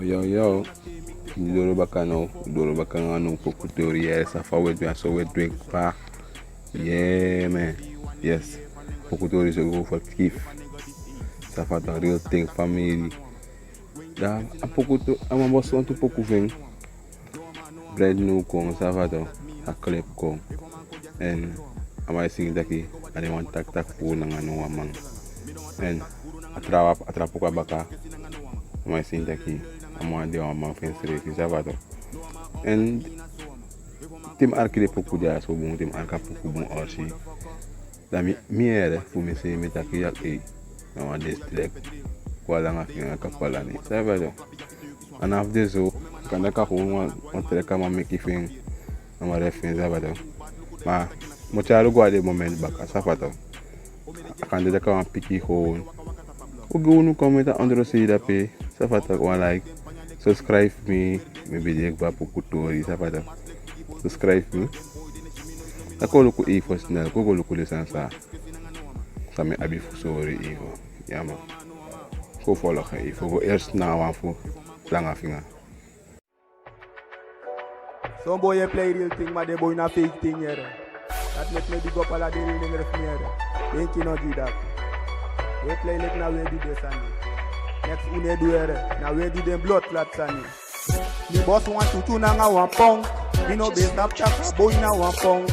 Yo, duro bacano, no pouco teoria, essa foi a sua drink pa. Yeah, man. Yes. Pouco teoria se go for kif. Essa foi a real thing family. Da a pouco to, a uma bossa um pouco vem. Bread no com, essa foi a clip com. And am I singing daqui? I don't want tak po nang ano amang. And atrapa ko baka. Am I singing daqui? Among de uma fensere que já vai. And tem arque de pouco de aço bom, tem arca pouco bom assim. Da miera fu me se me taki aqui. Não a district. Qual a fina capala ni. Sabe? And after so, quando ka uma treca ma make fin. Uma referência sabe? Mas mochalo guarde momento baka safato. Quando da ka picky hole. O go no comenta under se da pe. Safato one like. Subscribe me, maybe dia que vai para o cultura, sabe? Subscribe me. Eu coloco aí first now, eu coloco licença. Sabe abi fusori Ivo, yama. Go follow aí, for eerst na one for lange vinger. Some boy play real thing, but the boy na fake thing here. That make me big up all of the real thing here. Think you know do that. We play like now we do this and next une do here. Now we do them blood clots and the boss want to tune na one pound. We no be Snapchat boy na one pound.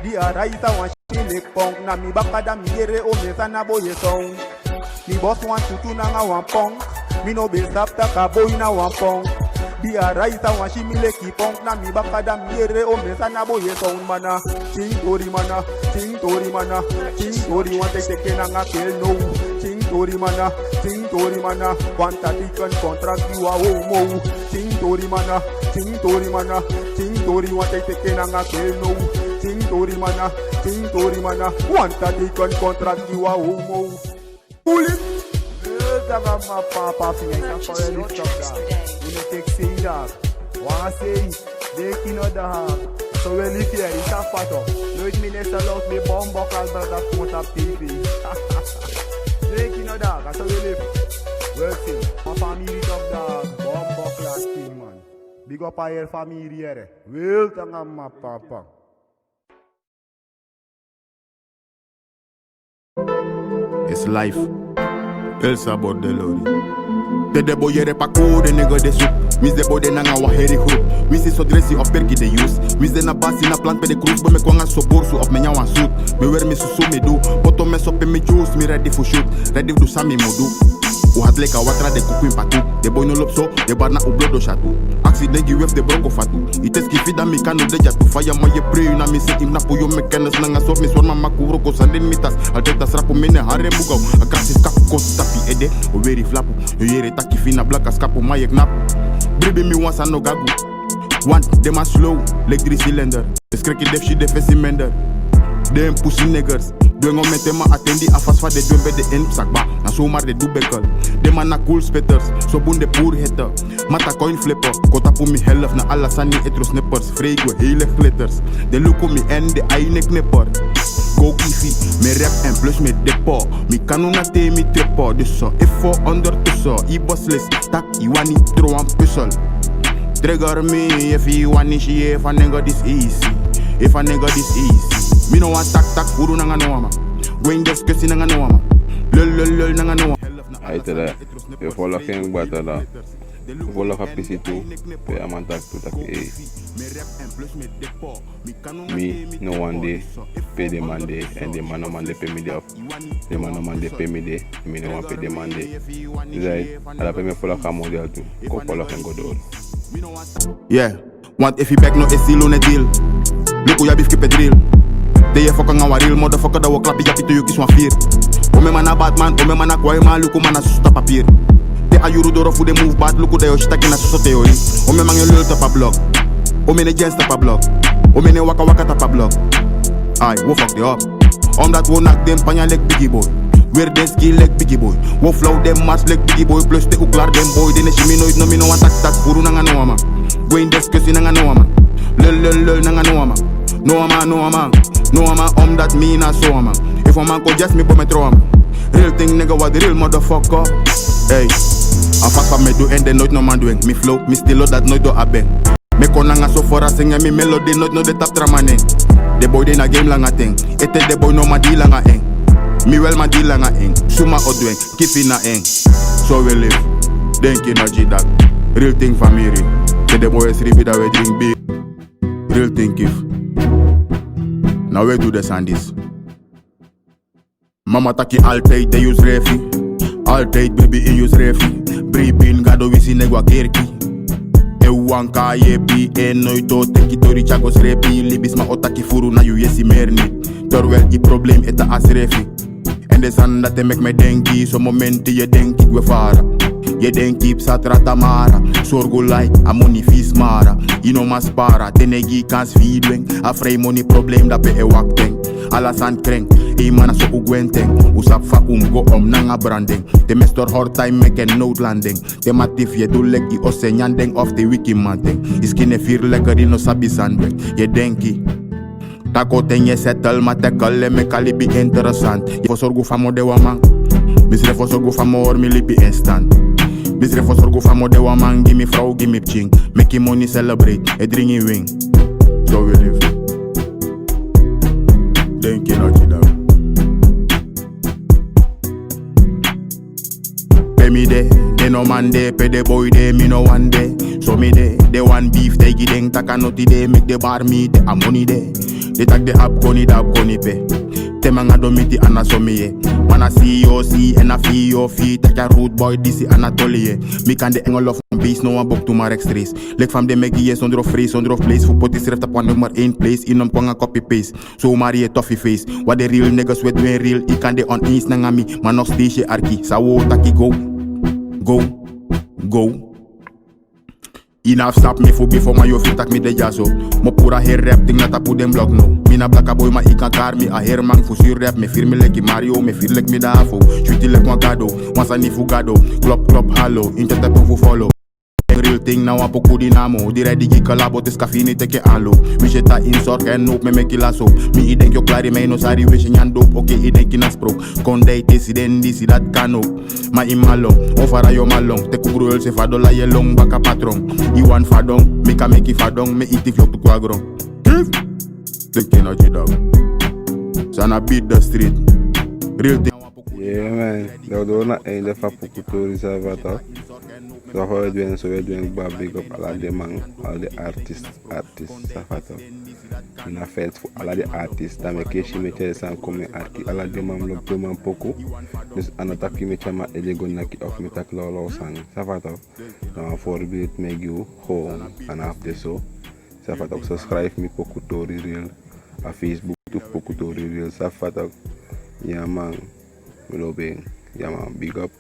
The araisa want she leg pound. Na mi baka da mi yere o me sana boy song. The boss want to tune na one pound. We no be Snapchat boy na one pound. The araisa want she me leg pound. Na mi baka da mi yere o me sana boy song mana. Ting tori mana, ting tori mana, ting tori want take na nga kill no. Tori mana, quanta tikan contract you a homo. Ting tori mana, want to take na nga no. Ting tori mana, quanta tikan contract you a homo. Pull it. Daga ma papa fiya for a lift up that. You no take say that. Wanna say they kino da. So we live here, it's a photo. Lloyd Minister loves me bomb buckle brother put up TV. Dog, that's how we live. Working, my family dog, bomb buckler thing, man. Big up a your family here. Well, tanga ma papa. It's life. El sabor de lori. De boyere pa kode nego de soup. Mis de bode nanga wa heri groep. Mis is so dressi of perki de use. Mis de na basi na plant pe de cruise. Bo me kwanga so borsu of me nya wan suit. Me wear me susu me do. Poto me sope me juice. Me ready for shoot. Ready do sami modu. U had leka watra de kuku impatu. De boy no lopso. De barna u blodo chatu. Accident gi wef de broko fatu. Ites ki fida mi kano de jatu. Faya ma ye pre na mi se im na puyo me kennis. Nanga sof mi swarma makuro ko sandin mitas. Alteta srapu mene hare bugau. A krasis kapu ko tapi ede. O veri flapu. Yo yere taki fina blaka skapu ma ye knap. Baby me wants a no gagu. One, them are slow, like 3 cylinder. Skrekkie def shit def simender. Them pussy niggers. Doing on met them attendi afas va de doen bij de inzakba. Na zomaar de doebekkel. Them are na cool spitters. So boen de poer hitter. Mata coin flipper. Kota pu mi helft na alla sani etro snippers. Freak we hele glitters. De look on me en de eine knipper. Go easy, me rap en plus me depo. Mi kanu na te mi tripo. Dus zo, if for ondertussen. I bossless, tak I wani tro een puzzel. Trigger me if you want she if a nigga this easy. If a nigga this easy. Me no want tak furu nanga no ama. Going discussing nanga no ama. Lul nanga no ama. Aí tá, eu falo que em bata lá. Eu vou lá para PC2. Pe amantak tu tak me no one day pay the Monday and the man no Monday pay me the up. The man no Monday pay me the me no one pay the Monday. Right? Ala pay me follow ka model tu. Ko follow can go door. Yeah, want if you back no estilo ne deal. Look hoe jij beef keep it real. De je fucking a real motherfucker dat we klappen jappie to you kies van 4. Ome man a Batman, ome man a kwaai man, look hoe man a susta papier. De ayuru door of hoe de move bad, look hoe de yo shit in a susta theorie. Ome man je lul tap a blog. Ome ne gens tap a blog. Ome ne waka tap a blog. Aye, wo fuck the up. Omdat we nak dem panya like Biggie Boy. Weer den ski like Biggie Boy. Wo flow dem mars like Biggie Boy. Plus te uklar dem boy. Dene shimi nooit no mi no want tak puru nanga no ama. Going discussing nanga no ama. Lul nanga no ama. No ama, that me na so ama. If a man go just me put me throw ama. Real thing nigga what the real motherfucker. Hey, Afas van me doe en de nooit no man doen. Mi flow, mi stilo dat nooit do aben. Me konanga so fora zingen mi melody nooit no de tap tramane. De boy de na game langa ting. Ete de boy no ma di langa eng. Mi wel ma di langa eng. Suma odwen, kifi na eng. So we live, denk je na G-Dag. Real thing family. De boy is ribi dat we drink beer. Real thing kif. Now we do the Sandys. Mama taki altijd de use refi. Altijd baby in use refi. Bribin gado wisi negwa kerki. Ewanka yepi en noito teki tori chagos repi. Libis ma otaki furu na yu yesi merni. Terwijl die probleem eta as refi. En de zand dat mek me denki. So momenti je denki we vara. Je denki psatra tamara. Sorgo like amoni vis mara. Ino mas para. Tenegi kans vidweng. A vrij money probleem dat pe e wakteng. Alasan kreng. E mana so ugwenteng. Usap fa go om nanga branding. De mestor hard time meken noodlanding. De matif je doe lek i osenyandeng of de wiki manteng. Iskine vier lekker in no sabi sandweg. Je denki. Tako ten je settle ma tackle me kalibi interessant. Je for sorgo fa mo de waman. Misre for sorgo fa mo or mi libi instant. Misre for sorgo fa mo de waman. Gimme vrouw, gimme ching. Make money celebrate. E dringi wing. So we live. Denk je nou G-Dag. Pe mi de no man de, pe de boy de, mi no one de. So me de one beef, de gideng taka noti de, make de bar me, de a money de. De tak de ap koni pe. Te manga domiti ana somiye. Mana COC en a FIOFI, tak ya root boy disi Anatolie. Mi kan de engel of beast, no one bok to maar extrees. Lek fam de megi yes onder of freeze, onder of place. Fu poti schrift op nummer 1 place, inom kwanga copy paste. So marie toffee face, what the real niggas with doing real. I kan de on eens nangami, maar nog steeds je arki. Sawo taki go. Enough stop me for before my yofi tak me de jazo. Mo pura hair rap ting nata pu dem blog no. Mina blaka boy ma ika kar mi a hair man fu sur rap me firme leki Mario me fir lek mi da afo. Chuti lek ma gado, wansa ni fu gado. Klop hallo, inte te fu follow. Real thing now apo kudinamo. Di ready gi collabo tes kafini teke alo. Mi jeta in sorg en noop me meki laso. Mi i denk yo klari me no sari wish nyan dope. Oké i denk in aspro. Kondei tesi den disi dat kan ook. Ma i malong, ofara yo malong. Te kugruel se fado la ye long baka patron. I wan fadong, mi ka meki fadong. Me iti vlog tu kwagron. Kif! Denk je nou G-Dag. Sana beat the street. Real thing. Yeah man, dat we na einde van Pokutori Savata. So we doen big up alla de man, all the artists Savata. Na fans voor alla de artists, dan me keshi me tjere san komen arki, alla de man lop de man poku. Dus anataki me chama elego naki of me tak lolo sang Savata. Dan voorbeeld me you home and after so. Savata subscribe me Pokutori Real a Facebook to Pokutori Real Savata. Yeah man. Yeah man, big up.